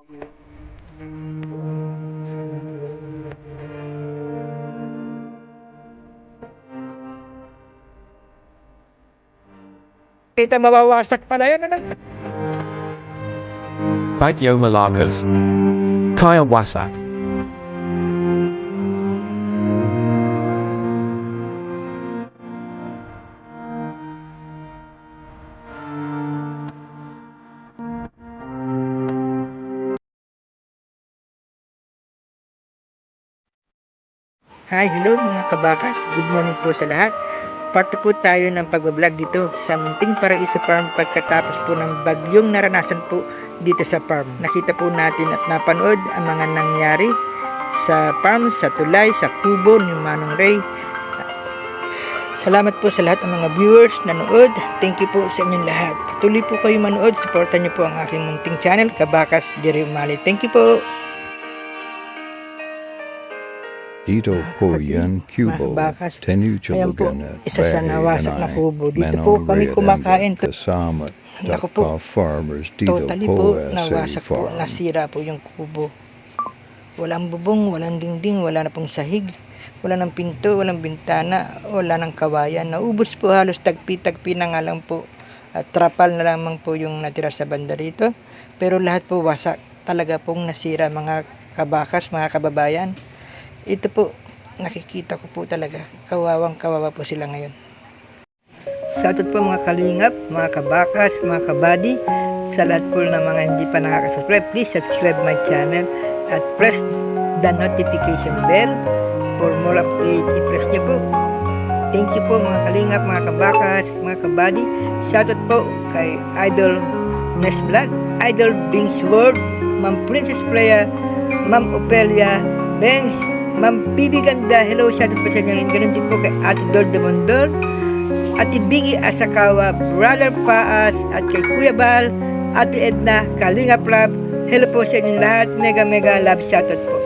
Kita mawawasak pala yan, ano? Baityo Malakas. Kaya Wasak. Hi, hello mga kabakas. Good morning po sa lahat. Parte po tayo ng pagbablog dito sa Munting Paraiso Farm pagkatapos po ng bagyong naranasan po dito sa farm. Nakita po natin at napanood ang mga nangyari sa farm, sa tulay, sa kubo ni Manong Ray. Salamat po sa lahat ng mga viewers na nanood. Thank you po sa inyong lahat. Patuloy po kayo manood. Supportan niyo po ang aking munting channel, Kabakas Jerry Umali. Thank you po. Dito po yan, Cubo, Ayan po, isa sa nawasak na kubo. Dito po kami kumakain. Kasama Ako po, farmers dito totally po nawasak po, nasira po yung kubo. Walang bubong, walang dingding, wala na pong sahig, wala ng pinto, walang bintana, wala ng kawayan. Naubos po halos tagpi-tagpi na nga lang po. At trapal na lamang po yung natira sa banda rito. Pero lahat po wasak, talaga pong nasira mga kabakas, mga kababayan. Ito po, nakikita ko po talaga, kawawang kawawa po sila ngayon. Shoutout po mga kalingap, mga kabakas, mga kabady, sa lahat po ng mga hindi pa nakaka-subscribe, please subscribe my channel at press the notification bell for more update. I-press niyo po. Thank you po mga kalingap, mga kabakas, mga kabady. Shoutout po kay Idol Ness Vlog, Idol Bings World, Ma'am Princess Freya, Ma'am Opelia, Benz, Ma'am Bibi Ganda, hello, shoutout po sa inyo. Ganun din po kay Ate Dor de Mondor, Ate Biggie Asakawa, Brother Paas, at kay Kuya Bal, Ate Edna, Kalinga Prab, hello po sa inyo lahat. Mega mega love shoutout po.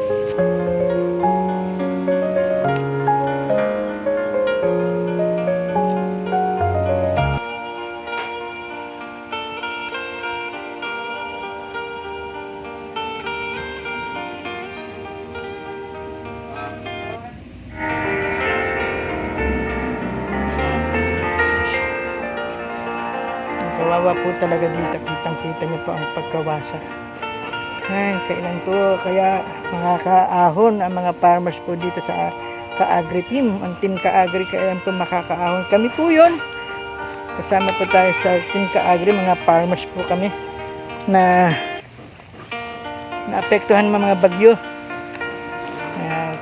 Kawawa po talaga dito, kitang-kita niyo po ang pagkawasak. Ay, kailan po kaya mga kaahon ang mga farmers po dito sa Ka-Agri team, ang team Ka-Agri, kailan po makakaahon. Kami po yun. Kasama po tayo sa team Ka-Agri, mga farmers po kami na naapektuhan ng mga bagyo.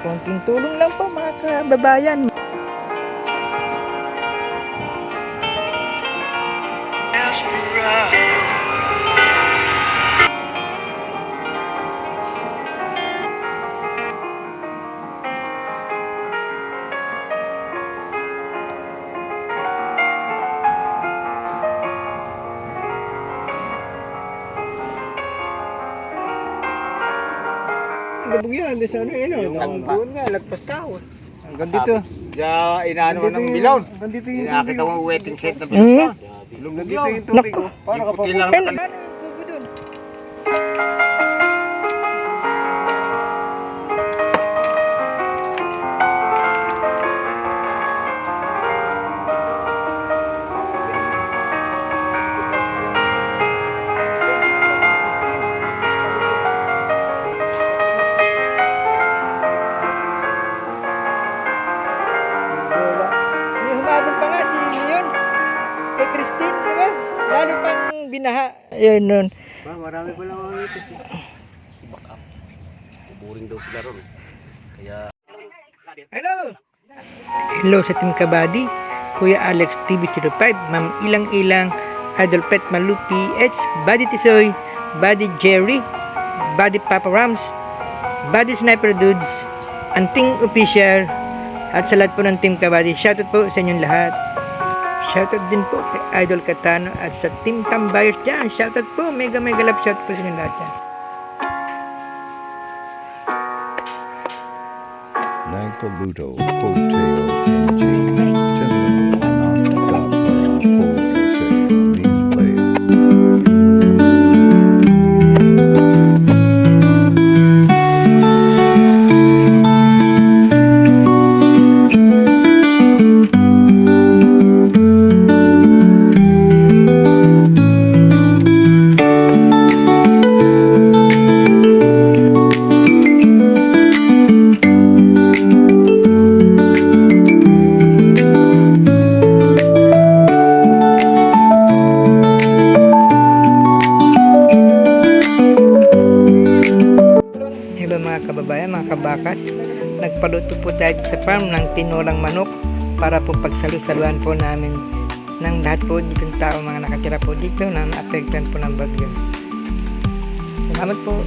Konting tulong lang po mga kababayan. Gabog yan, sa ano yun, doon nga, lagpas tao. Hanggang dito. Diya, inaano ng bilon. Hanggang dito yung Nakita mo waiting set na bilon. Lumog yun. yung tubig. Paano ka pa lang humabol pa nga si Leon kay Christine, diba? Lalo pang binaha. Ayun nun. Marami pa lang mga itis eh. Si Backup. Boring daw sila ron. Kaya... Hello! Hello sa Team Kabady, Kuya Alex TV05, Ma'am Ilang Ilang, Idol Pet Malu PH, Buddy Tisoy, Buddy Jerry, Buddy Papa Rams, Buddy Sniper Dudes, Anting Official, at sa lahat po ng Team Kabady. Shoutout po sa inyong lahat. Shoutout din po kay Idol Katano at sa Team Tambayers dyan. Shoutout po, mega mega love shoutout po sa inyong lahat dyan. Nagpaluto, Hotel, NG, Gentlemen, non-stop, po, SA, Mean Play. mga kababayan, mga kabakas. Nagpaluto po tayo sa farm ng tinulang manok para po pagsalu-saluhan po namin ng lahat po ditong tao, mga nakatira po dito na naapektuhan po ng bagyo. Salamat po.